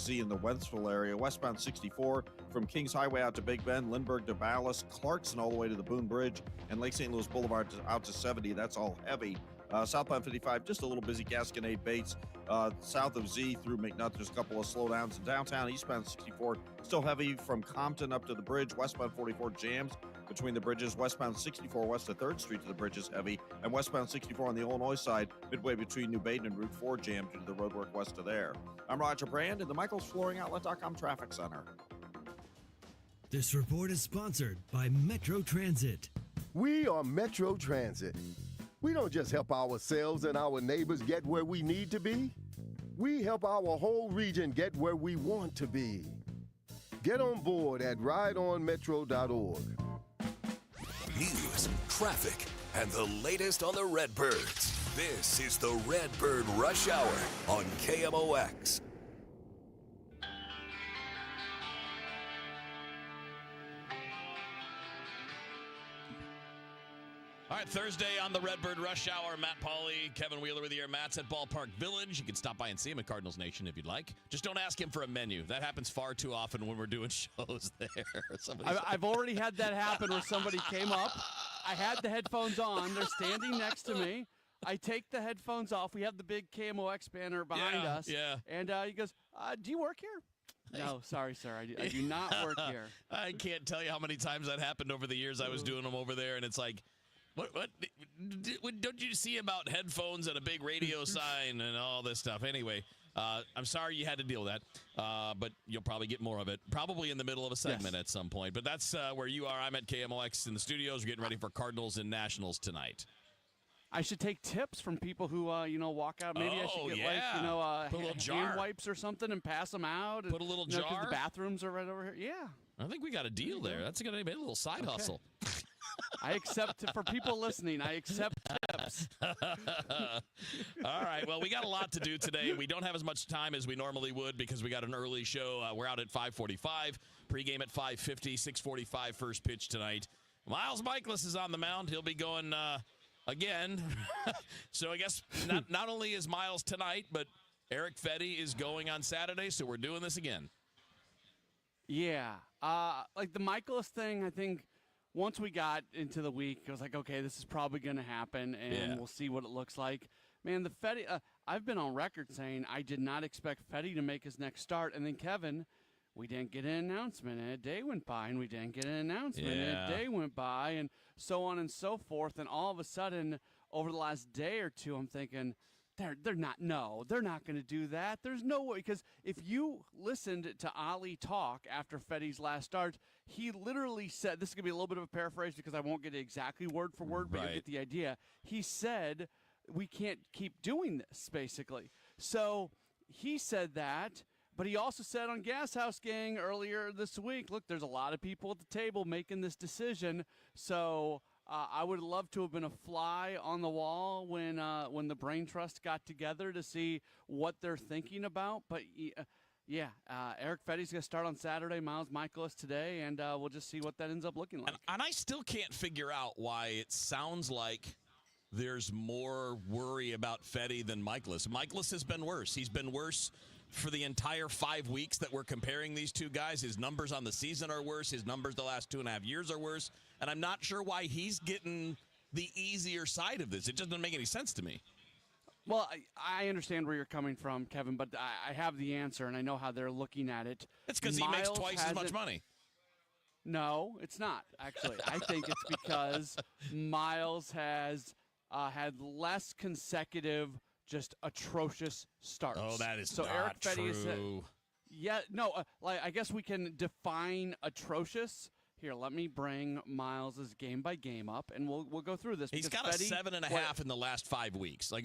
Z in the Wentzville area. Westbound 64 from Kings Highway out to Big Bend, Lindbergh to Ballas, Clarkson all the way to the Boone Bridge, and Lake St. Louis Boulevard out to 70. That's all heavy. Southbound 55, just a little busy. Gasconade Bates, south of Z through McNutt. There's a couple of slowdowns in downtown. Eastbound 64, still heavy from Compton up to the bridge. Westbound 44 jams between the bridges. Westbound 64 west of 3rd Street to the bridge is heavy. And westbound 64 on the Illinois side, midway between New Baden and Route 4 jammed due to the roadwork west of there. I'm Roger Brand in the MichaelsFlooringOutlet.com Traffic Center. This report is sponsored by Metro Transit. We are Metro Transit. We don't just help ourselves and our neighbors get where we need to be. We help our whole region get where we want to be. Get on board at rideonmetro.org. News, traffic, and the latest on the Redbirds. This is the Redbird Rush Hour on KMOX. All right, Thursday on the Redbird Rush Hour. Matt Pauley, Kevin Wheeler with you here. Matt's at Ballpark Village. You can stop by and see him at Cardinals Nation if you'd like. Just don't ask him for a menu. That happens far too often when we're doing shows there. I've already had that happen where somebody came up. I had the headphones on. They're standing next to me. I take the headphones off. We have the big KMOX banner behind us. Yeah. And he goes, do you work here? No, sorry, sir. I do not work here. I can't tell you how many times that happened over the years I was doing them over there, and it's like, What? Don't you see about headphones and a big radio sign and all this stuff? Anyway, I'm sorry you had to deal with that, but you'll probably get more of it, probably in the middle of a segment at some point. But that's where you are. I'm at KMOX in the studios. We're getting ready for Cardinals and Nationals tonight. I should take tips from people who, walk out. Maybe I should get, put a little jar. hand wipes or something and pass them out. Put a little jar. 'Cause the bathrooms are right over here. Yeah. I think we got a deal there. That's going to be a little side hustle. I accept, for people listening, I accept tips. All right. Well, we got a lot to do today. We don't have as much time as we normally would because we got an early show. We're out at 5:45, pregame at 5:50, 6:45 first pitch tonight. Miles Mikolas is on the mound. He'll be going again. So I guess not only is Miles tonight, but Eric Fedde is going on Saturday, so we're doing this again. Yeah. Like the Mikolas thing, I think once we got into the week, I was like, okay, this is probably going to happen, and we'll see what it looks like. Man, the Fedde, I've been on record saying I did not expect Fedde to make his next start. And then, Kevin, we didn't get an announcement, and a day went by, and we didn't get an announcement, and a day went by, and so on and so forth. And all of a sudden, over the last day or two, I'm thinking, they're not going to do that. There's no way, because if you listened to Ali talk after Fedde's last start, he literally said, this is going to be a little bit of a paraphrase because I won't get it exactly word for word, but you get the idea. He said, we can't keep doing this, basically. So he said that, but he also said on Gas House Gang earlier this week, look, there's a lot of people at the table making this decision, so I would love to have been a fly on the wall when the Brain Trust got together to see what they're thinking about. But, Eric Fedde's going to start on Saturday, Miles Mikolas today, and we'll just see what that ends up looking like. And I still can't figure out why it sounds like there's more worry about Fedde than Mikolas. Mikolas has been worse. He's been worse for the entire 5 weeks that we're comparing these two guys. His numbers on the season are worse. His numbers the last 2.5 years are worse. And I'm not sure why he's getting the easier side of this. It just doesn't make any sense to me. Well, I understand where you're coming from, Kevin, but I have the answer, and I know how they're looking at it. It's because he makes twice as much money. No, it's not, actually. I think it's because Miles has had less consecutive just atrocious starts. Oh, that is so not Eric Fedde true. I guess we can define atrocious. Here, let me bring Miles's game by game up, and we'll go through this. He's got Fedde, a 7.5 in the last 5 weeks. Like,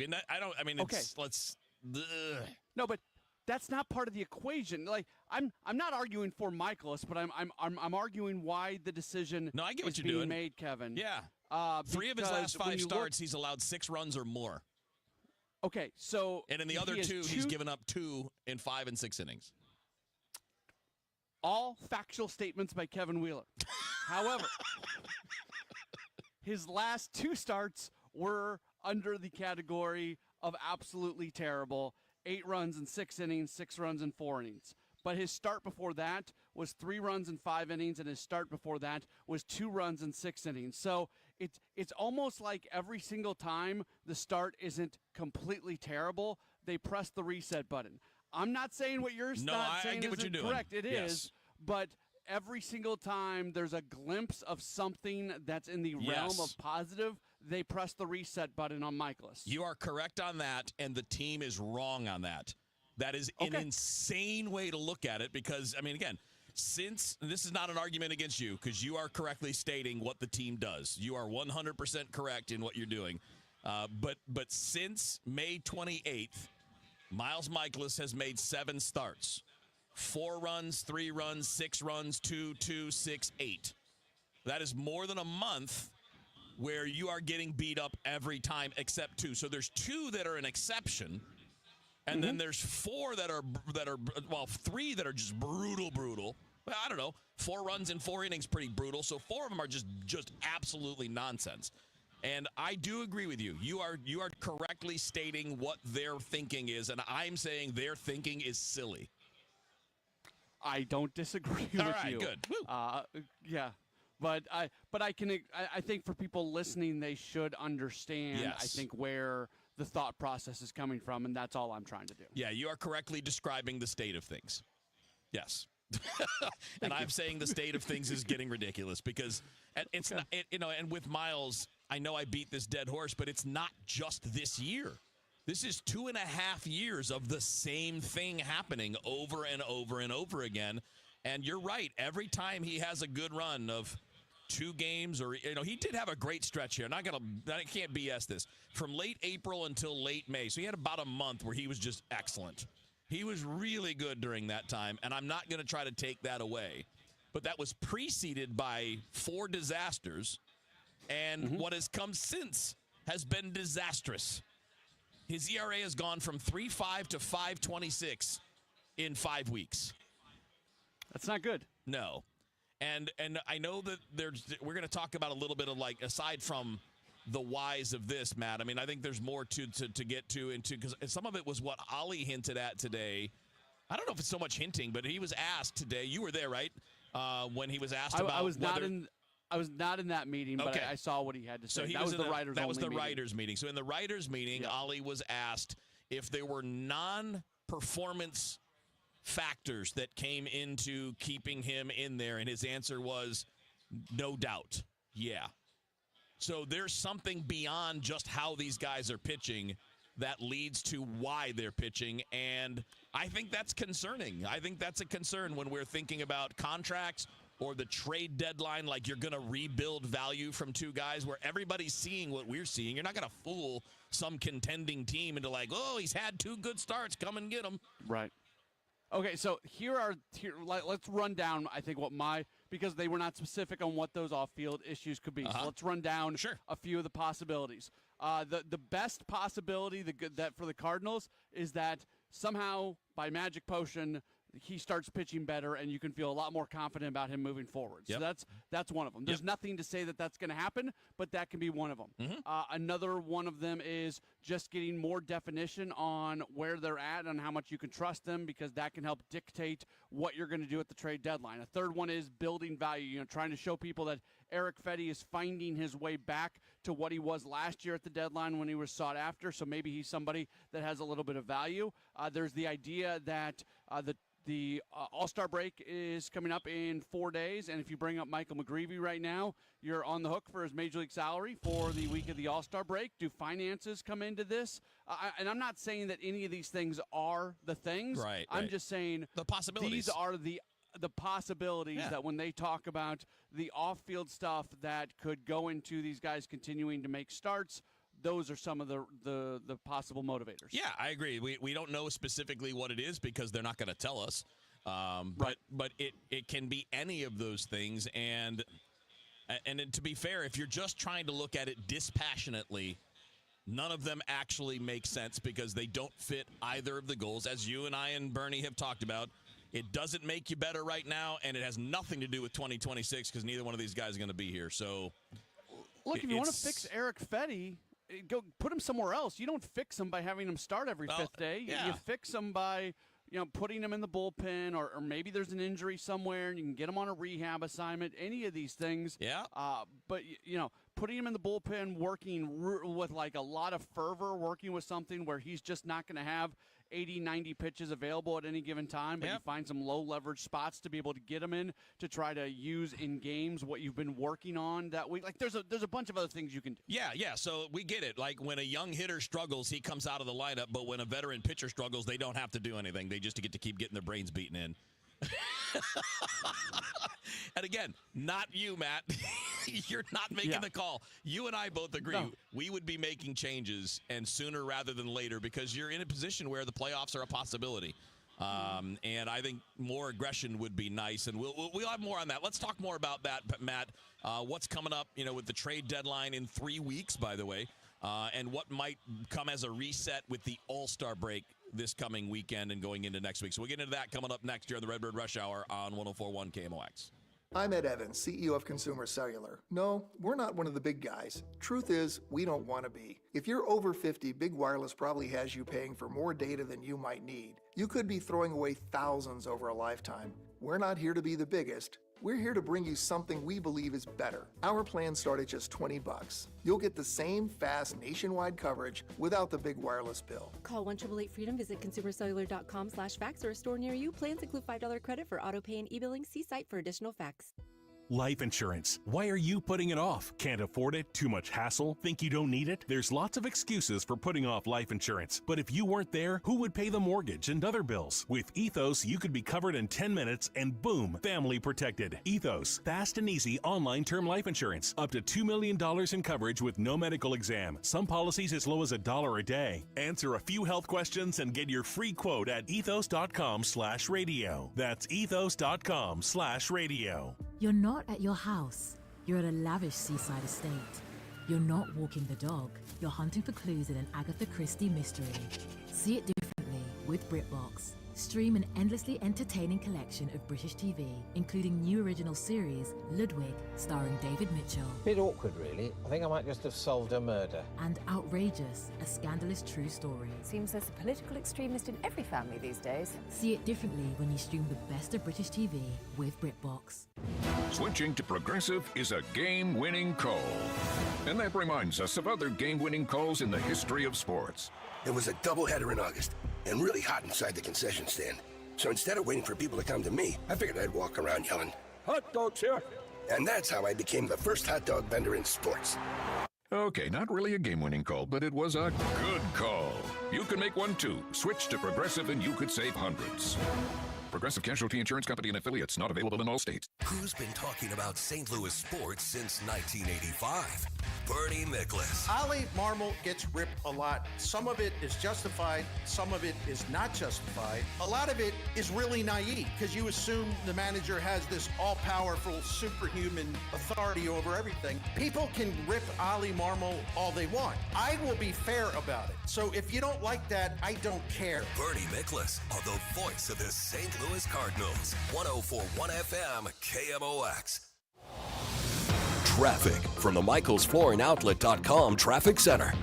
let's. No, but that's not part of the equation. Like, I'm not arguing for Mikolas, but I'm arguing why the decision I get what is you're being doing. made, Kevin. Yeah. 3 of his last 5 starts, he's allowed 6 runs or more. Okay, so and in the other two, he's given up 2 in 5 and 6 innings. All factual statements by Kevin Wheeler. However, his last 2 starts were under the category of absolutely terrible. 8 runs in 6 innings, 6 runs in 4 innings. but his start before that was 3 runs in 5 innings, and his start before that was 2 runs in 6 innings. So it's almost like every single time the start isn't completely terrible, they press the reset button. I'm not saying what you're saying I get what you're doing. correct. It Yes. is, but every single time there's a glimpse of something that's in the realm of positive, they press the reset button on Michaelis. You are correct on that, and the team is wrong on that. That is an insane way to look at it because, I mean, again, since this is not an argument against you because you are correctly stating what the team does. You are 100% correct in what you're doing. But since May 28th, Miles Michaelis has made 7 starts. 4 runs, 3 runs, 6 runs, 2, 2, 6, 8. That is more than a month where you are getting beat up every time except 2. So there's 2 that are an exception, and then there's 4 that are 3 that are just brutal. Well, I don't know. 4 runs in 4 innings, pretty brutal. So 4 of them are just absolutely nonsense. And I do agree with you. You are correctly stating what their thinking is, and I'm saying their thinking is silly. I don't disagree with you. All right, good. Yeah, but I think for people listening, they should understand. Yes. I think where the thought process is coming from, and that's all I'm trying to do. Yeah, you are correctly describing the state of things. Yes. And I'm saying the state of things is getting ridiculous because it's not, and with Miles, I know I beat this dead horse, but it's not just this year. This is 2.5 years of the same thing happening over and over and over again. And you're right. Every time he has a good run of 2 games, or he did have a great stretch here. I can't BS this. From late April until late May. So he had about a month where he was just excellent. He was really good during that time, and I'm not going to try to take that away. But that was preceded by 4 disasters, and what has come since has been disastrous. His ERA has gone from 3.5 to 5.26 in 5 weeks. That's not good. No. And I know that we're going to talk about a little bit of, like, aside from the whys of this, Matt, I mean, I think there's more to get to into, because some of it was what Ollie hinted at today. I don't know if it's so much hinting, but he was asked today. You were there, right? When he was asked about I was whether, not in that meeting, but I saw what he had to say. So That was the writers' meeting. So in the writers' meeting, Ollie was asked if there were non-performance factors that came into keeping him in there, and his answer was no doubt. Yeah. So there's something beyond just how these guys are pitching that leads to why they're pitching, and I think that's concerning. I think that's a concern when we're thinking about contracts or the trade deadline, like you're going to rebuild value from 2 guys where everybody's seeing what we're seeing. You're not going to fool some contending team into like, oh, he's had 2 good starts, come and get him. Right. Okay, so let's run down, I think, because they were not specific on what those off-field issues could be. So let's run down a few of the possibilities. The best possibility that for the Cardinals is that somehow, by magic potion, he starts pitching better, and you can feel a lot more confident about him moving forward. So that's one of them. There's nothing to say that that's going to happen, but that can be one of them. Another one of them is just getting more definition on where they're at and how much you can trust them, because that can help dictate what you're going to do at the trade deadline. A third one is building value, trying to show people that Eric Fedde is finding his way back to what he was last year at the deadline when he was sought after. So maybe he's somebody that has a little bit of value. There's the idea that the All-Star break is coming up in 4 days, and if you bring up Michael McGreevy right now, you're on the hook for his Major League salary for the week of the All-Star break. Do finances come into this? And I'm not saying that any of these things are the things. Right. I'm just saying the possibilities. These are the possibilities that when they talk about the off-field stuff that could go into these guys continuing to make starts, those are some of the possible motivators. Yeah, I agree. We don't know specifically what it is because they're not going to tell us. But it can be any of those things. And to be fair, if you're just trying to look at it dispassionately, none of them actually make sense because they don't fit either of the goals. As you and I and Bernie have talked about, it doesn't make you better right now, and it has nothing to do with 2026 because neither one of these guys is going to be here. So, look, if you want to fix Eric Fedde, go put him somewhere else. You don't fix him by having him start every 5th day. Yeah. You fix him by putting him in the bullpen, or maybe there's an injury somewhere and you can get him on a rehab assignment, any of these things. Yeah. But, putting him in the bullpen, working with like a lot of fervor, working with something where he's just not going to have 80, 90 pitches available at any given time, but you find some low leverage spots to be able to get him in to try to use in games what you've been working on that week. Like there's a bunch of other things you can do. Yeah. So we get it. Like when a young hitter struggles, he comes out of the lineup, but when a veteran pitcher struggles, they don't have to do anything. They just get to keep getting their brains beaten in. And again, not you, Matt. You're not making the call. You and I both agree we would be making changes, and sooner rather than later, because you're in a position where the playoffs are a possibility. And I think more aggression would be nice, and we'll have more on that. Let's talk more about that, Matt. What's coming up, with the trade deadline in 3 weeks, by the way, and what might come as a reset with the All-Star break this coming weekend and going into next week. So we'll get into that coming up next year on the Redbird Rush Hour on 104.1 KMOX. I'm Ed Evans, CEO of Consumer Cellular. No, we're not one of the big guys. Truth is, we don't want to be. If you're over 50, Big Wireless probably has you paying for more data than you might need. You could be throwing away thousands over a lifetime. We're not here to be the biggest. We're here to bring you something we believe is better. Our plans start at just $20. You'll get the same fast nationwide coverage without the big wireless bill. Call 1-888-FREEDOM, visit consumercellular.com/facts or a store near you. Plans include $5 credit for auto pay and e-billing. See site for additional facts. Life insurance. Why are you putting it off? Can't afford it? Too much hassle? Think you don't need it? There's lots of excuses for putting off life insurance. But if you weren't there, who would pay the mortgage and other bills? With Ethos, you could be covered in 10 minutes and boom, family protected. Ethos, fast and easy online term life insurance. Up to $2 million in coverage with no medical exam. Some policies as low as $1 a day. Answer a few health questions and get your free quote at ethos.com/radio. That's ethos.com/radio. You're not at your house. You're at a lavish seaside estate. You're not walking the dog. You're hunting for clues in an Agatha Christie mystery. See it differently with BritBox. Stream an endlessly entertaining collection of British TV, including new original series, Ludwig, starring David Mitchell. Bit awkward, really. I think I might just have solved a murder. And Outrageous, a scandalous true story. Seems there's a political extremist in every family these days. See it differently when you stream the best of British TV with BritBox. Switching to Progressive is a game-winning call. And that reminds us of other game-winning calls in the history of sports. It was a doubleheader in August, and really hot inside the concession stand. So instead of waiting for people to come to me, I figured I'd walk around yelling, "Hot dogs here!" And that's how I became the first hot dog vendor in sports. Okay, not really a game-winning call, but it was a good call. You can make one too. Switch to Progressive and you could save hundreds. Progressive Casualty Insurance Company and affiliates, not available in all states. Who's been talking about St. Louis sports since 1985? Bernie Miklasz. Ollie Marmol gets ripped a lot. Some of it is justified. Some of it is not justified. A lot of it is really naive because you assume the manager has this all-powerful, superhuman authority over everything. People can rip Ollie Marmol all they want. I will be fair about it. So if you don't like that, I don't care. Bernie Miklasz on the voice of the St. Louis Cardinals. 104.1 FM KMOX. Traffic from the MichaelsFlooringOutlet.com Traffic Center.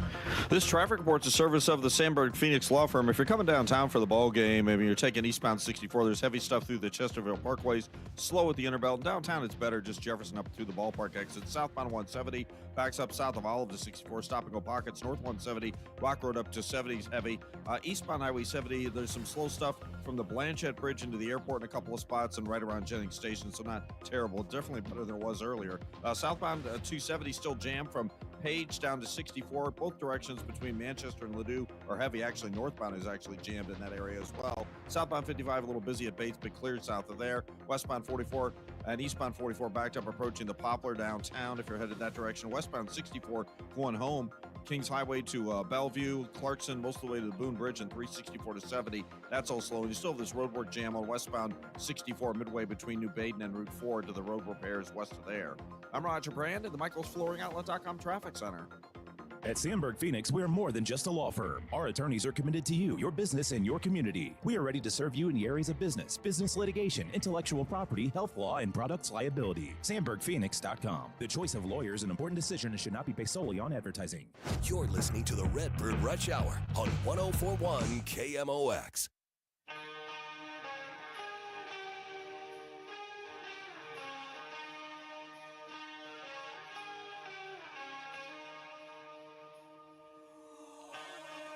This traffic report's a service of the Sandberg Phoenix Law Firm. If you're coming downtown for the ball game, maybe you're taking eastbound 64, there's heavy stuff through the Chesterville Parkways, slow at the Interbelt. Downtown, it's better, just Jefferson up through the ballpark exit. Southbound 170, backs up south of Olive to 64, stop and go pockets. North 170, Rock Road up to 70's heavy. Eastbound Highway 70, there's some slow stuff from the Blanchette Bridge into the airport in a couple of spots and right around Jennings Station, so not terrible. Definitely better than it was earlier. Southbound 270 still jammed from Page down to 64. Both directions between Manchester and Ladue are heavy. Actually, northbound is actually jammed in that area as well. Southbound 55 a little busy at Bates, but cleared south of there. Westbound 44 and eastbound 44 backed up approaching the Poplar downtown if you're headed that direction. Westbound 64 going home. Kings Highway to Bellevue, Clarkson, most of the way to the Boone Bridge, and 364 to 70. That's all slow. And you still have this roadwork jam on westbound 64 midway between New Baden and Route 4 to the road repairs west of there. I'm Roger Brand at the MichaelsFlooringOutlet.com Traffic Center. At Sandberg Phoenix, we're more than just a law firm. Our attorneys are committed to you, your business, and your community. We are ready to serve you in the areas of business litigation, intellectual property, health law, and products liability. SandbergPhoenix.com. The choice of lawyers, an important decision, and should not be based solely on advertising. You're listening to the Redbird Rush Hour on 104.1 KMOX.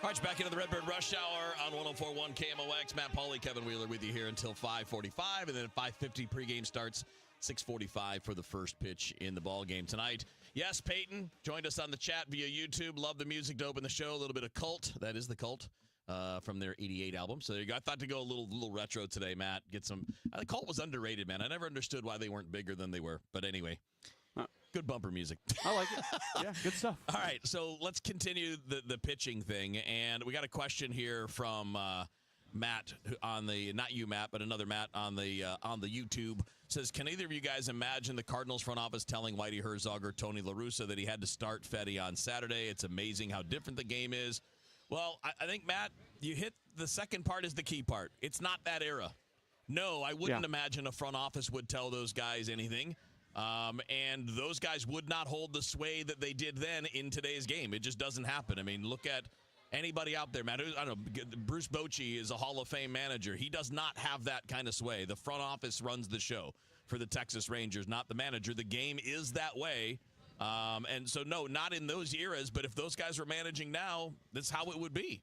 All right, back into the Redbird Rush Hour on 104.1 KMOX. Matt Pauley, Kevin Wheeler with you here until 5:45, and then at 5:50 pregame starts, 6:45 for the first pitch in the ball game tonight. Yes, Peyton joined us on the chat via YouTube. Love the music to open the show. A little bit of Cult. That is the Cult from their '88 album. So there you go. I thought to go a little retro today, Matt. Get some. I think Cult was underrated, man. I never understood why they weren't bigger than they were. But anyway. Good bumper music. I like it. Yeah, good stuff. All right, so let's continue the pitching thing. And we got a question here from Matt on the, not you, Matt, but another Matt on the YouTube. Says, can either of you guys imagine the Cardinals front office telling Whitey Herzog or Tony La Russa that he had to start Fedde on Saturday? It's amazing how different the game is. Well, I think, Matt, you hit the second part is the key part. It's not that era. No, I wouldn't imagine a front office would tell those guys anything. And those guys would not hold the sway that they did then in today's game. It just doesn't happen. I mean, look at anybody out there, man. I don't know, Bruce Bochy is a Hall of Fame manager. He does not have that kind of sway. The front office runs the show for the Texas Rangers, not the manager. The game is that way. And so, no, not in those eras. But if those guys were managing now, that's how it would be.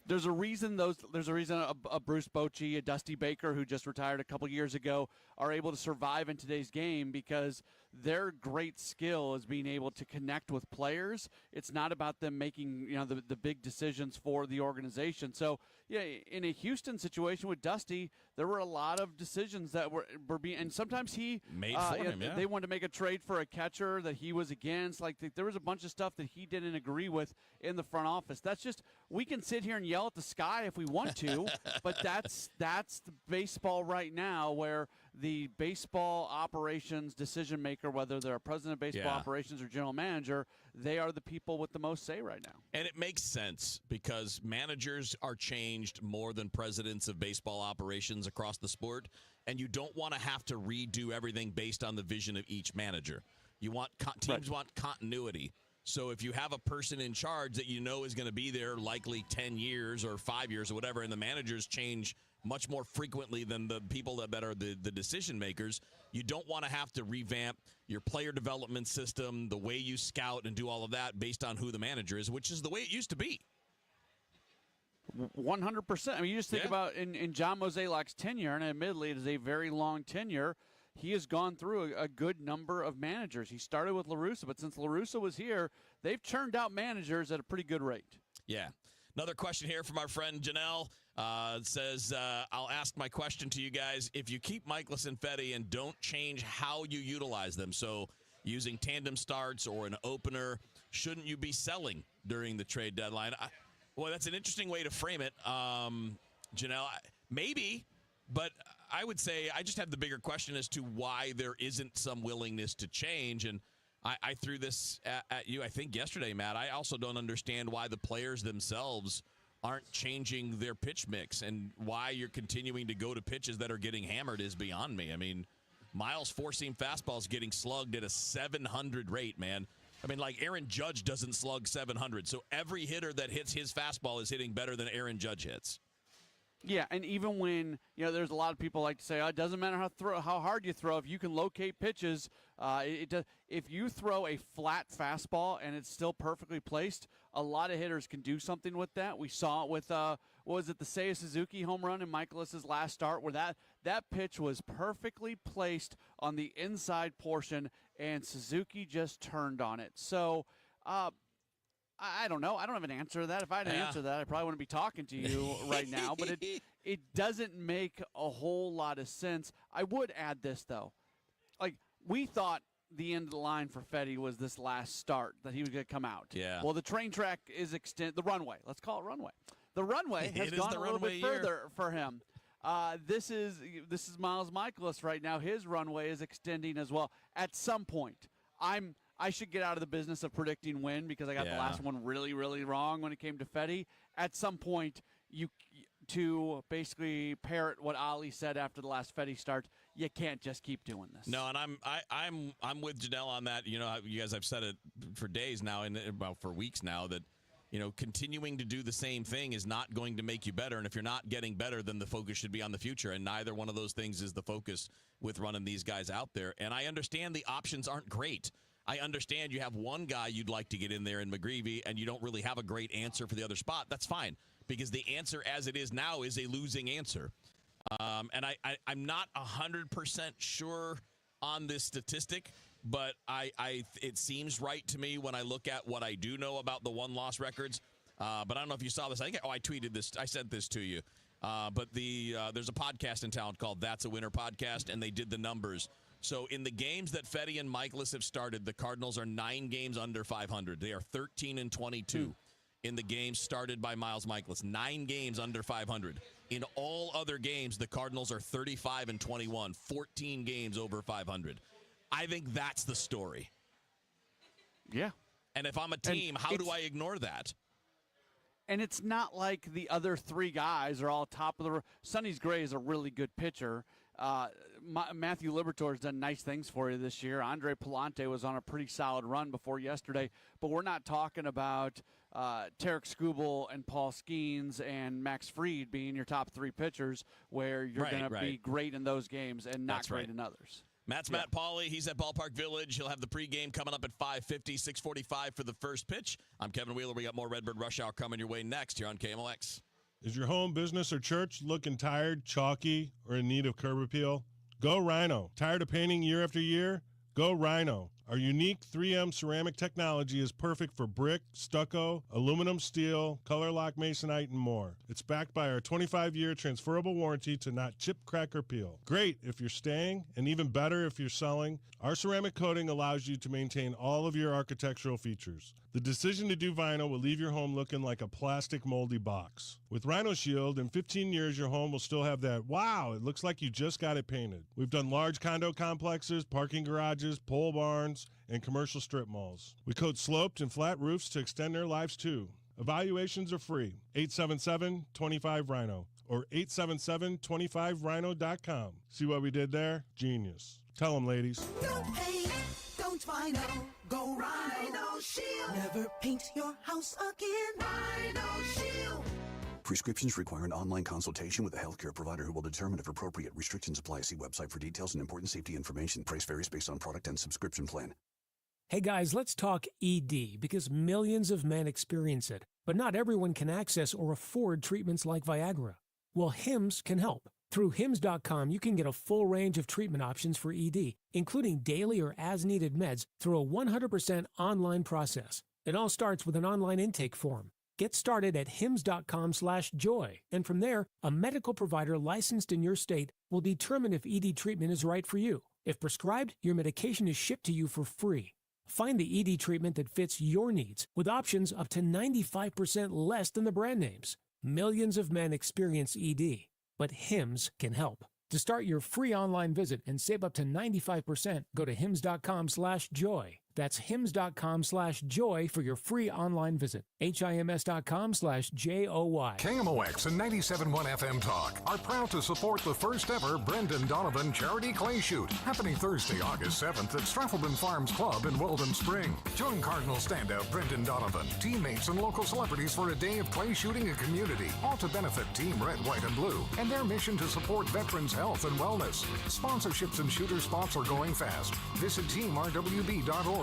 There's a reason a Bruce Bochy, a Dusty Baker, who just retired a couple years ago, are able to survive in today's game because their great skill is being able to connect with players. It's not about them making the big decisions for the organization. So yeah, in a Houston situation with Dusty, there were a lot of decisions that were being, and sometimes he made for him. Yeah. They wanted to make a trade for a catcher that he was against. Like there was a bunch of stuff that he didn't agree with in the front office. That's just, we can sit here and yell at the sky if we want to, but that's the baseball right now, where the baseball operations decision maker, whether they're a president of baseball operations or general manager, they are the people with the most say right now. And it makes sense because managers are changed more than presidents of baseball operations across the sport, and you don't want to have to redo everything based on the vision of each manager. You want teams want continuity. So if you have a person in charge that you know is going to be there likely 10 years or 5 years or whatever, and the managers change much more frequently than the people that are the decision makers, you don't want to have to revamp your player development system, the way you scout and do all of that based on who the manager is, which is the way it used to be. 100%. I mean, you just think about in John Mozeliak's tenure, and admittedly it is a very long tenure, he has gone through a good number of managers. He started with La Russa, but since La Russa was here, they've churned out managers at a pretty good rate. Yeah. Another question here from our friend Janelle. Says, I'll ask my question to you guys. If you keep Michaelis and Fedde and don't change how you utilize them, so using tandem starts or an opener, shouldn't you be selling during the trade deadline? Well, that's an interesting way to frame it, Janelle. Maybe, but I would say I just have the bigger question as to why there isn't some willingness to change. And I threw this at you, I think, yesterday, Matt. I also don't understand why the players themselves aren't changing their pitch mix, and why you're continuing to go to pitches that are getting hammered is beyond me. I mean, Miles' four-seam fastball is getting slugged at a 700 rate, man. I mean, like Aaron Judge doesn't slug 700, so every hitter that hits his fastball is hitting better than Aaron Judge hits. Yeah, and even when, there's a lot of people like to say, it doesn't matter how hard you throw. If you can locate pitches, if you throw a flat fastball and it's still perfectly placed, a lot of hitters can do something with that. We saw it with, the Seiya Suzuki home run in Michaelis' last start, where that pitch was perfectly placed on the inside portion, and Suzuki just turned on it. So, I don't know. I don't have an answer to that. If I had an answer to that, I probably wouldn't be talking to you right now. But it doesn't make a whole lot of sense. I would add this, though. Like, we thought the end of the line for Fedde was this last start, that he was going to come out. Yeah. Well, the train track is the runway. Let's call it runway. The runway has gone a little bit further for him. This is Miles Michaelis right now. His runway is extending as well. At some point, I should get out of the business of predicting when, because I got the last one really, really wrong when it came to Fedde. At some point, to basically parrot what Ali said after the last Fedde start, you can't just keep doing this. No, and I'm with Janelle on that. You guys, I've said it for days now, and for weeks now, that continuing to do the same thing is not going to make you better. And if you're not getting better, then the focus should be on the future. And neither one of those things is the focus with running these guys out there. And I understand the options aren't great. I understand you have one guy you'd like to get in there in McGreevy, and you don't really have a great answer for the other spot. That's fine, because the answer as it is now is a losing answer. And I'm not 100% sure on this statistic, but it seems right to me when I look at what I do know about the one-loss records. But I don't know if you saw this. I tweeted this. I sent this to you. But there's a podcast in town called That's a Winner Podcast, and they did the numbers. So in the games that Fetty and Michaelis have started, the Cardinals are 9 games under 500. They are 13-22 in the games started by Miles Michaelis. 9 games under 500. In all other games, the Cardinals are 35-21, 14 games over 500. I think that's the story. Yeah. And if I'm a team, how do I ignore that? And it's not like the other 3 guys are all top of the – Sonny Gray is a really good pitcher. Matthew Liberatore has done nice things for you this year. Andre Palante was on a pretty solid run before yesterday. But we're not talking about Tarek Skubal and Paul Skeens and Max Fried being your top 3 pitchers where you're going to be great in those games and not great in others. Matt Pauley. He's at Ballpark Village. He'll have the pregame coming up at 5:50, 6:45 for the first pitch. I'm Kevin Wheeler. We got more Redbird Rush Hour coming your way next here on KMOX. Is your home, business, or church looking tired, chalky, or in need of curb appeal? Go Rhino. Tired of painting year after year? Go Rhino. Our unique 3M ceramic technology is perfect for brick, stucco, aluminum, steel, color lock masonite, and more. It's backed by our 25-year transferable warranty to not chip, crack, or peel. Great if you're staying, and even better if you're selling. Our ceramic coating allows you to maintain all of your architectural features. The decision to do vinyl will leave your home looking like a plastic moldy box. With Rhino Shield, in 15 years, your home will still have that, wow, it looks like you just got it painted. We've done large condo complexes, parking garages, pole barns, and commercial strip malls. We coat sloped and flat roofs to extend their lives too. Evaluations are free. 877-25-RHINO or 877-25rhino.com. See what we did there? Genius. Tell them, ladies. No paint, don't vinyl, go Rhino Shield. Never paint your house again. Rhino Shield. Prescriptions require an online consultation with a healthcare provider who will determine if appropriate. Restrictions apply. See website for details and important safety information. Price varies based on product and subscription plan. Hey guys, let's talk ED because millions of men experience it, but not everyone can access or afford treatments like Viagra. Well, Hims can help. Through Hims.com, you can get a full range of treatment options for ED, including daily or as-needed meds through a 100% online process. It all starts with an online intake form. Get started at hims.com/joy, and from there, a medical provider licensed in your state will determine if ED treatment is right for you. If prescribed, your medication is shipped to you for free. Find the ED treatment that fits your needs with options up to 95% less than the brand names. Millions of men experience ED, but Hims can help. To start your free online visit and save up to 95%, go to hims.com/joy. That's hims.com/joy for your free online visit. HIMS.com/JOY. KMOX and 97.1 FM Talk are proud to support the first ever Brendan Donovan Charity Clay Shoot, happening Thursday, August 7th at Staffelman Farms Club in Weldon Spring. Join Cardinal standout Brendan Donovan, teammates, and local celebrities for a day of clay shooting and community, all to benefit Team Red, White, and Blue and their mission to support veterans' health and wellness. Sponsorships and shooter spots are going fast. Visit teamrwb.org/Donovan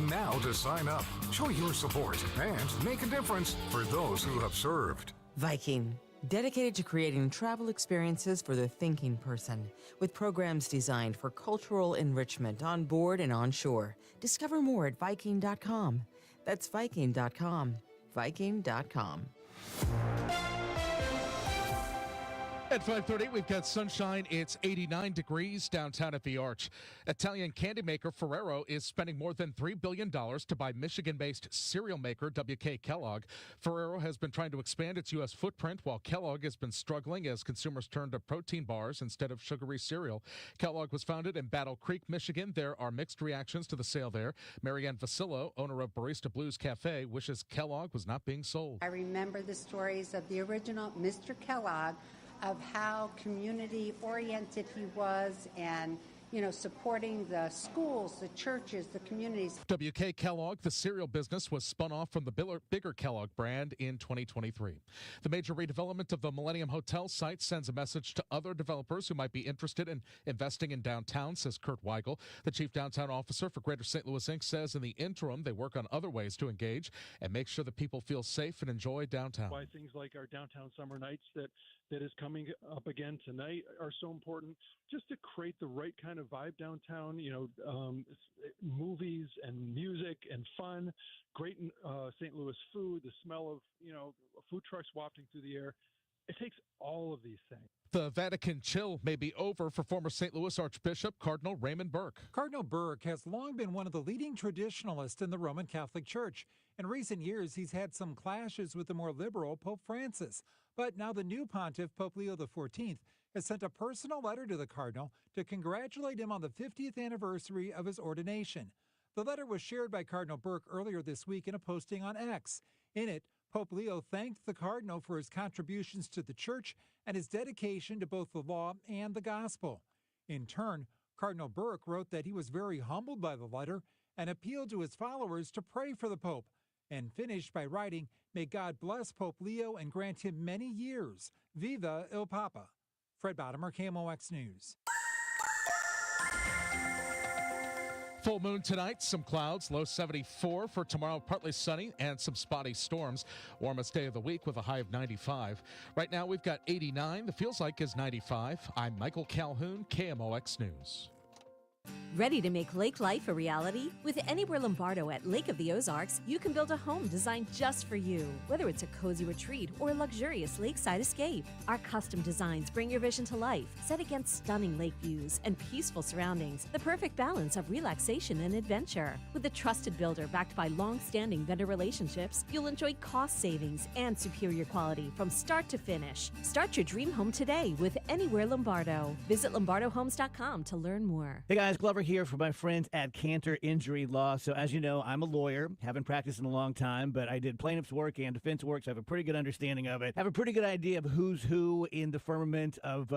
now to sign up. Show your support and make a difference for those who have served. Viking, dedicated to creating travel experiences for the thinking person, with programs designed for cultural enrichment on board and on shore. Discover more at Viking.com. That's Viking.com. Viking.com. At 5:30, we've got sunshine. It's 89 degrees downtown at the Arch. Italian candy maker Ferrero is spending more than $3 billion to buy Michigan-based cereal maker WK Kellogg. Ferrero has been trying to expand its U.S. footprint, while Kellogg has been struggling as consumers turn to protein bars instead of sugary cereal. Kellogg was founded in Battle Creek, Michigan. There are mixed reactions to the sale there. Marianne Vasillo, owner of Barista Blues Cafe, wishes Kellogg was not being sold. I remember the stories of the original Mr. Kellogg, of how community-oriented he was, and supporting the schools, the churches, the communities. WK Kellogg, the cereal business, was spun off from the bigger Kellogg brand in 2023. The major redevelopment of the Millennium Hotel site sends a message to other developers who might be interested in investing in downtown, says Kurt Weigel. The chief downtown officer for Greater St. Louis Inc. says in the interim, they work on other ways to engage and make sure that people feel safe and enjoy downtown. Why things like our downtown summer nights that is coming up again tonight are so important, just to create the right kind of vibe downtown, movies and music and fun, great St. Louis food, the smell of, food trucks wafting through the air. It takes all of these things. The Vatican chill may be over for former St. Louis Archbishop Cardinal Raymond Burke. Cardinal Burke has long been one of the leading traditionalists in the Roman Catholic Church. In recent years, he's had some clashes with the more liberal Pope Francis. But now the new pontiff, Pope Leo XIV, has sent a personal letter to the cardinal to congratulate him on the 50th anniversary of his ordination. The letter was shared by Cardinal Burke earlier this week in a posting on X. In it, Pope Leo thanked the cardinal for his contributions to the church and his dedication to both the law and the gospel. In turn, Cardinal Burke wrote that he was very humbled by the letter and appealed to his followers to pray for the Pope, and finished by writing, "May God bless Pope Leo and grant him many years. Viva il Papa." Fred Bottomer, KMOX News. Full moon tonight, some clouds, low 74 for tomorrow, partly sunny and some spotty storms. Warmest day of the week with a high of 95. Right now we've got 89. The feels like is 95. I'm Michael Calhoun, KMOX News. Ready to make lake life a reality? With Anywhere Lombardo at Lake of the Ozarks, you can build a home designed just for you, whether it's a cozy retreat or a luxurious lakeside escape. Our custom designs bring your vision to life, set against stunning lake views and peaceful surroundings, the perfect balance of relaxation and adventure. With a trusted builder backed by long-standing vendor relationships, you'll enjoy cost savings and superior quality from start to finish. Start your dream home today with Anywhere Lombardo. Visit lombardohomes.com to learn more. Hey guys, Glover here for my friends at Cantor Injury Law. So as you know, I'm a lawyer, haven't practiced in a long time, but I did plaintiff's work and defense work, so I have a pretty good understanding of it. I have a pretty good idea of who's who in the firmament of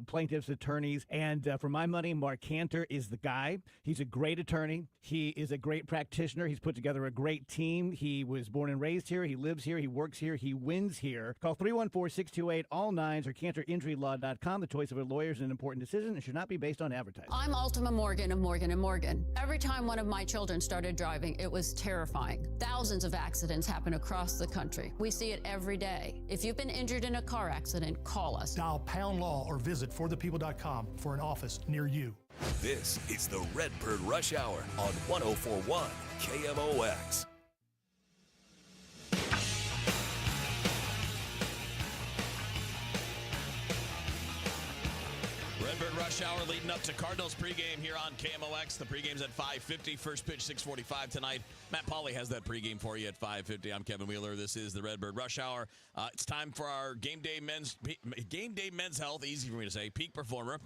plaintiffs' attorneys. And for my money, Mark Cantor is the guy. He's a great attorney. He is a great practitioner. He's put together a great team. He was born and raised here. He lives here. He works here. He wins here. Call 314-628-ALL-9s or CantorInjuryLaw.com. The choice of a lawyer is an important decision and should not be based on advertising. I'm Ultima Morgan of Morgan & Morgan. Every time one of my children started driving, it was terrifying. Thousands of accidents happen across the country. We see it every day. If you've been injured in a car accident, call us. Dial Pound Law or visit forthepeople.com for an office near you. This is the Redbird Rush Hour on 104.1 KMOX. Redbird Rush Hour leading up to Cardinals pregame here on KMOX. The pregame's at 5:50. First pitch 6:45 tonight. Matt Pauley has that pregame for you at 5:50. I'm Kevin Wheeler. This is the Redbird Rush Hour. It's time for our Game Day Men's Health. Easy for me to say. Peak performer.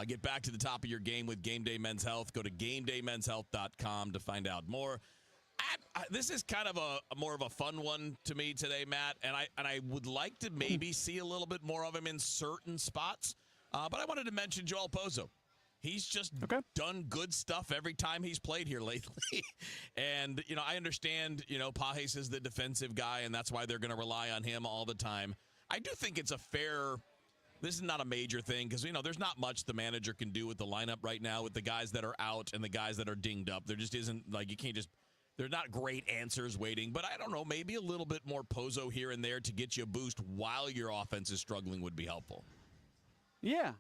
Get back to the top of your game with Game Day Men's Health. Go to GameDayMen'sHealth.com to find out more. This is kind of a more of a fun one to me today, Matt, and I would like to maybe see a little bit more of him in certain spots. But I wanted to mention Joel Pozo. He's just done good stuff every time he's played here lately. And, I understand, Pajes is the defensive guy, and that's why they're going to rely on him all the time. I do think it's this is not a major thing because, there's not much the manager can do with the lineup right now with the guys that are out and the guys that are dinged up. There just isn't, you can't just, they're not great answers waiting. But I don't know, maybe a little bit more Pozo here and there to get you a boost while your offense is struggling would be helpful. Yeah,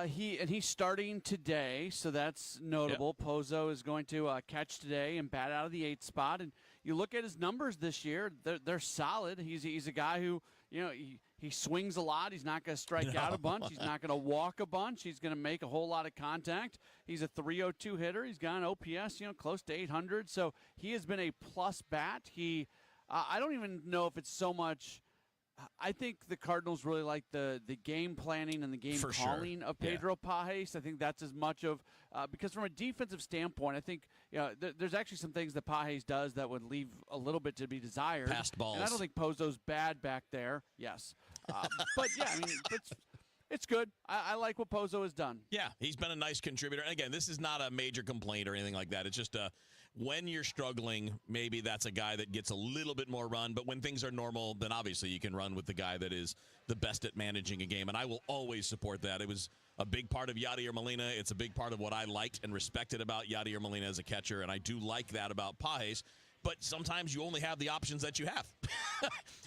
he's starting today, so that's notable. Yep. Pozo is going to catch today and bat out of the 8th spot. And you look at his numbers this year; they're solid. He's a guy who he swings a lot. He's not going to strike out a bunch. He's not going to walk a bunch. He's going to make a whole lot of contact. He's a .302 hitter. He's got an OPS close to 800. So he has been a plus bat. I don't even know if it's so much. I think the Cardinals really like the game planning and the game calling of Pedro Pajes. I think that's as much of because from a defensive standpoint, I think there's actually some things that Pajes does that would leave a little bit to be desired. Passed balls. And I don't think Pozo's bad back there. Yes, but yeah, I mean, It's good. I like what Pozo has done. Yeah, he's been a nice contributor. And again, this is not a major complaint or anything like that. It's just when you're struggling, maybe that's a guy that gets a little bit more run. But when things are normal, then obviously you can run with the guy that is the best at managing a game. And I will always support that. It was a big part of Yadier Molina. It's a big part of what I liked and respected about Yadier Molina as a catcher. And I do like that about Pages. But sometimes you only have the options that you have.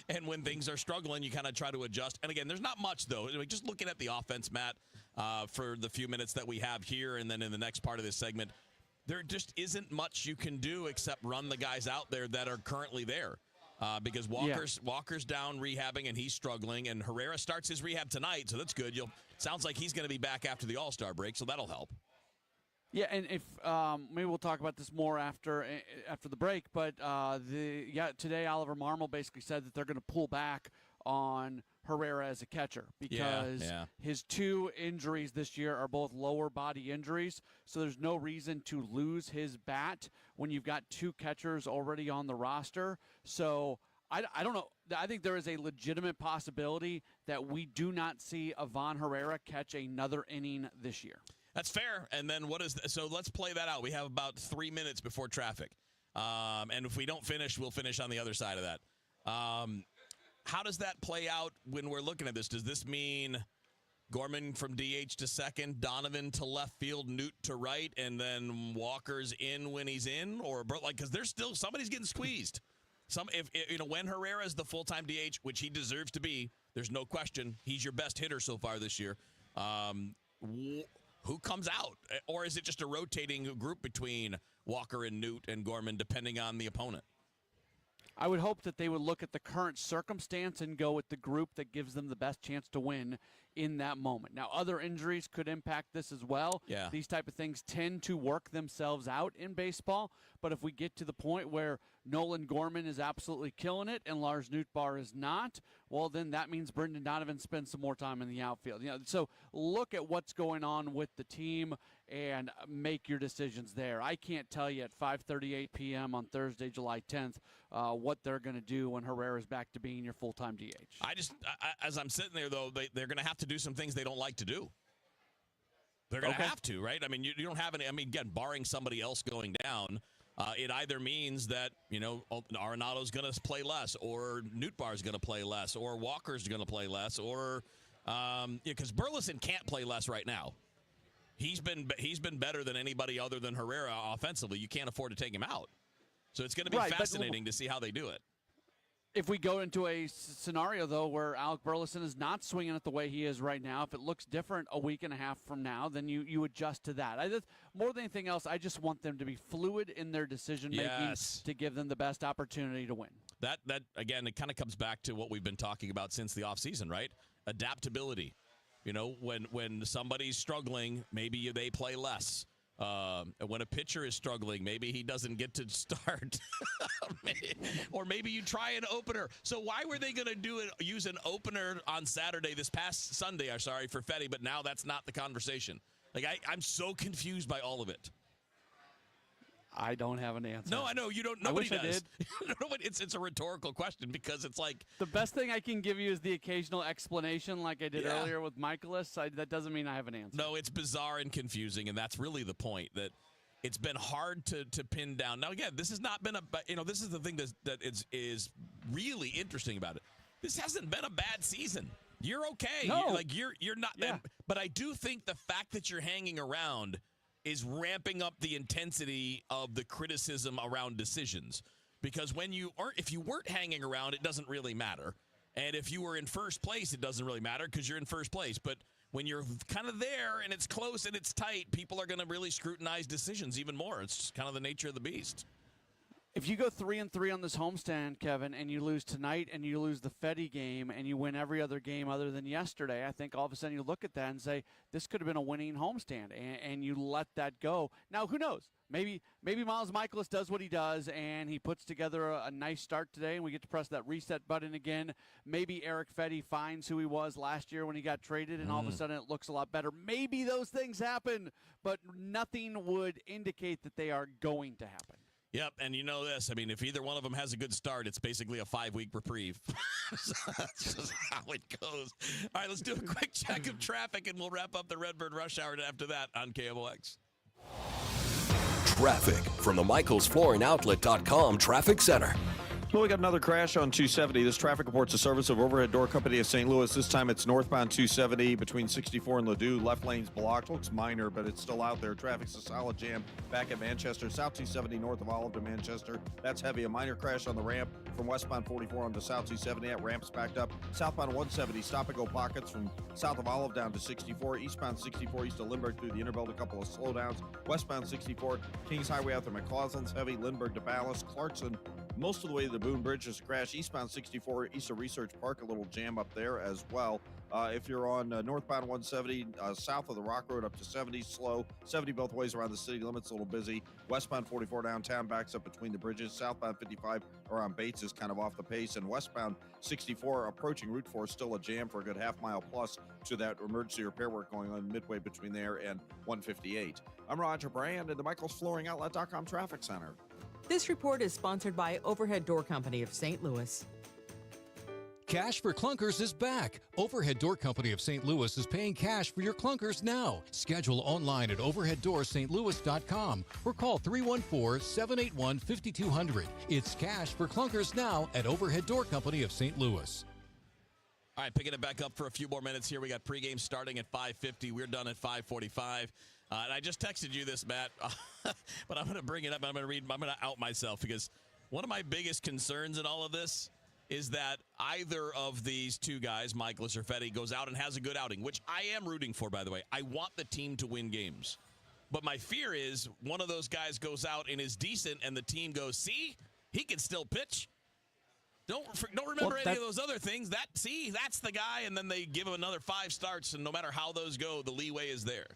And when things are struggling, you kind of try to adjust. And again, there's not much, though. Just looking at the offense, Matt, for the few minutes that we have here and then in the next part of this segment, there just isn't much you can do except run the guys out there that are currently there. Because Walker's down rehabbing, and he's struggling. And Herrera starts his rehab tonight, so that's good. Sounds like he's going to be back after the All-Star break, so that'll help. Yeah, and if maybe we'll talk about this more after the break, but today Oliver Marmol basically said that they're going to pull back on Herrera as a catcher because his 2 injuries this year are both lower body injuries, so there's no reason to lose his bat when you've got 2 catchers already on the roster. So I don't know. I think there is a legitimate possibility that we do not see Ivan Herrera catch another inning this year. That's fair. And then so let's play that out. We have about 3 minutes before traffic. And if we don't finish, we'll finish on the other side of that. How does that play out when we're looking at this? Does this mean Gorman from DH to second, Donovan to left field, Newt to right, and then Walker's in when he's in? Or because there's still somebody's getting squeezed. When Herrera is the full-time DH, which he deserves to be, there's no question. He's your best hitter so far this year. Who comes out? Or is it just a rotating group between Walker and Newt and Gorman, depending on the opponent? I would hope that they would look at the current circumstance and go with the group that gives them the best chance to win in that moment. Now, other injuries could impact this as well. Yeah. These type of things tend to work themselves out in baseball, but if we get to the point where Nolan Gorman is absolutely killing it and Lars Nootbaar is not, well, then that means Brendan Donovan spends some more time in the outfield. So look at what's going on with the team and make your decisions there. I can't tell you at 5:38 p.m. on Thursday, July 10th, what they're going to do when Herrera's back to being your full-time DH. As I'm sitting there, though, they're going to have to do some things they don't like to do. They're going to have to, right? I mean, you don't have any. I mean, again, barring somebody else going down, it either means that, Arenado's going to play less, or Nootbaar's going to play less, or Walker's going to play less, or because Burleson can't play less right now. He's been better than anybody other than Herrera offensively. You can't afford to take him out. So it's going to be fascinating to see how they do it. If we go into a scenario, though, where Alec Burleson is not swinging it the way he is right now, if it looks different a week and a half from now, then you adjust to that. More than anything else, I just want them to be fluid in their decision-making to give them the best opportunity to win. That again, it kind of comes back to what we've been talking about since the offseason, right? Adaptability. When somebody's struggling, maybe they play less. When a pitcher is struggling, maybe he doesn't get to start. Or maybe you try an opener. So why were they going to use an opener on Saturday, this past Sunday, for Fetty, but now that's not the conversation? I'm so confused by all of it. I don't have an answer. No, I know you don't. Nobody does. I did. It's a rhetorical question because it's like the best thing I can give you is the occasional explanation, like I did earlier with Michaelis. That doesn't mean I have an answer. No, it's bizarre and confusing, and that's really the point. That it's been hard to pin down. Now, again, this has not been this is the thing that is really interesting about it. This hasn't been a bad season. You're okay. No. You're not. Yeah. But I do think the fact that you're hanging around is ramping up the intensity of the criticism around decisions. Because if you weren't hanging around, it doesn't really matter. And if you were in first place, it doesn't really matter because you're in first place. But when you're kind of there and it's close and it's tight, people are going to really scrutinize decisions even more. It's just kind of the nature of the beast. If you go 3-3 on this homestand, Kevin, and you lose tonight and you lose the Fetty game and you win every other game other than yesterday, I think all of a sudden you look at that and say, this could have been a winning homestand, and you let that go. Now, who knows? Maybe Miles Michaelis does what he does and he puts together a nice start today and we get to press that reset button again. Maybe Eric Fetty finds who he was last year when he got traded and all of a sudden it looks a lot better. Maybe those things happen, but nothing would indicate that they are going to happen. Yep, and you know this. I mean, if either one of them has a good start, it's basically a 5-week reprieve. So that's just how it goes. All right, let's do a quick check of traffic, and we'll wrap up the Redbird Rush Hour after that on KMOX. Traffic from the MichaelsFlooringOutlet.com Traffic Center. Well, we got another crash on 270. This traffic reports a service of Overhead Door Company of St. Louis. This time it's northbound 270 between 64 and Ladue. Left lane's blocked. Looks minor, but it's still out there. Traffic's a solid jam back at Manchester. South 270 north of Olive to Manchester. That's heavy. A minor crash on the ramp from westbound 44 onto South 270. That ramp's backed up. Southbound 170, stop-and-go pockets from south of Olive down to 64. Eastbound 64 east of Lindbergh through the Interbelt. A couple of slowdowns. Westbound 64, Kings Highway out to McCausland's heavy. Lindbergh to Ballas. Clarkson most of the way to the Boone Bridge is a crash. Eastbound 64 east of Research Park, a little jam up there as well. If you're on northbound 170, south of the Rock Road up to 70, slow. 70 both ways around the city limits, a little busy. Westbound 44 downtown backs up between the bridges. Southbound 55 around Bates is kind of off the pace. And westbound 64 approaching Route 4 is still a jam for a good half mile plus to that emergency repair work going on midway between there and 158. I'm Roger Brand in the MichaelsFlooringOutlet.com Traffic Center. This report is sponsored by Overhead Door Company of St. Louis. Cash for Clunkers is back. Overhead Door Company of St. Louis is paying cash for your clunkers now. Schedule online at overheaddoorsstlouis.com or call 314-781-5200. It's cash for clunkers now at Overhead Door Company of St. Louis. All right, picking it back up for a few more minutes here. We got pregame starting at 5:50. We're done at 5:45. And I just texted you this, Matt, but I'm going to bring it up. I'm going to out myself because one of my biggest concerns in all of this is that either of these two guys, Michaelis or Fetty, goes out and has a good outing, which I am rooting for, by the way. I want the team to win games. But my fear is one of those guys goes out and is decent, and the team goes, see, he can still pitch. Don't remember any of those other things. That's the guy, and then they give him another 5 starts, and no matter how those go, the leeway is there.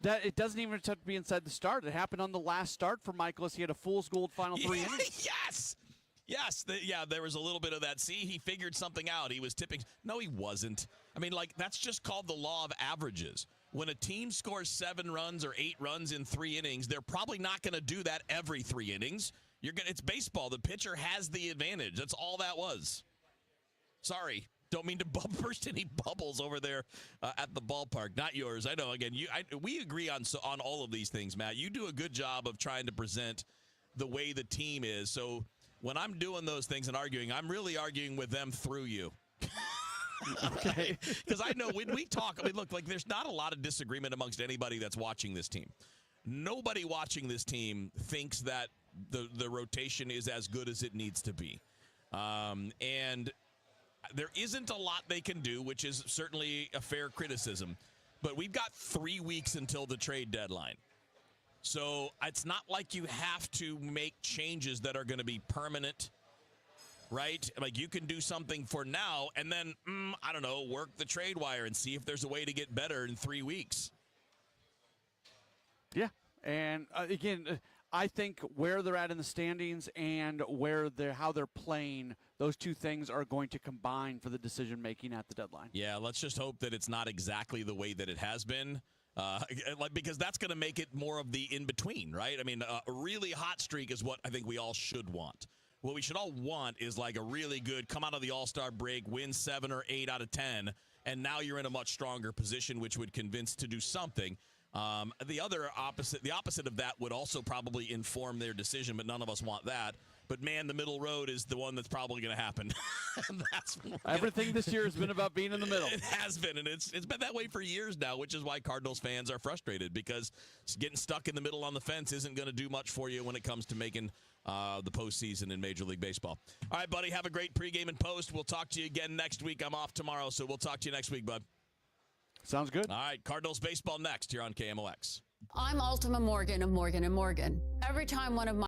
That it doesn't even have to be inside the start. It happened on the last start for Michaelis. He had a fool's gold final 3 innings. Yes. There was a little bit of that. See, he figured something out. He was tipping. No, he wasn't. I mean, that's just called the law of averages. When a team scores 7 runs or 8 runs in 3 innings, they're probably not going to do that every 3 innings. It's baseball. The pitcher has the advantage. That's all that was. Sorry. Don't mean to burst any bubbles over there at the ballpark. Not yours. I know. Again, we agree on all of these things, Matt. You do a good job of trying to present the way the team is. So when I'm doing those things and arguing, I'm really arguing with them through you. Okay. Because I know when we talk, look, there's not a lot of disagreement amongst anybody that's watching this team. Nobody watching this team thinks that the rotation is as good as it needs to be. And there isn't a lot they can do, which is certainly a fair criticism. But we've got 3 weeks until the trade deadline. So it's not like you have to make changes that are going to be permanent, right? You can do something for now and then, I don't know, work the trade wire and see if there's a way to get better in 3 weeks. Yeah. And again, I think where they're at in the standings and how they're playing, those two things are going to combine for the decision-making at the deadline. Yeah, let's just hope that it's not exactly the way that it has been, because that's going to make it more of the in-between, right? I mean, a really hot streak is what I think we all should want. What we should all want is a really good come out of the All-Star break, win 7 or 8 out of 10, and now you're in a much stronger position, which would convince to do something. The opposite of that would also probably inform their decision, but none of us want that. But man, the middle road is the one that's probably going to happen. Everything this year has been about being in the middle. It has been, and it's been that way for years now, which is why Cardinals fans are frustrated because getting stuck in the middle on the fence isn't going to do much for you when it comes to making the postseason in Major League Baseball. All right, buddy, have a great pregame and post. We'll talk to you again next week. I'm off tomorrow, so we'll talk to you next week, bud. Sounds good. All right, Cardinals baseball next here on KMOX. I'm Ultima Morgan of Morgan & Morgan. Every time one of my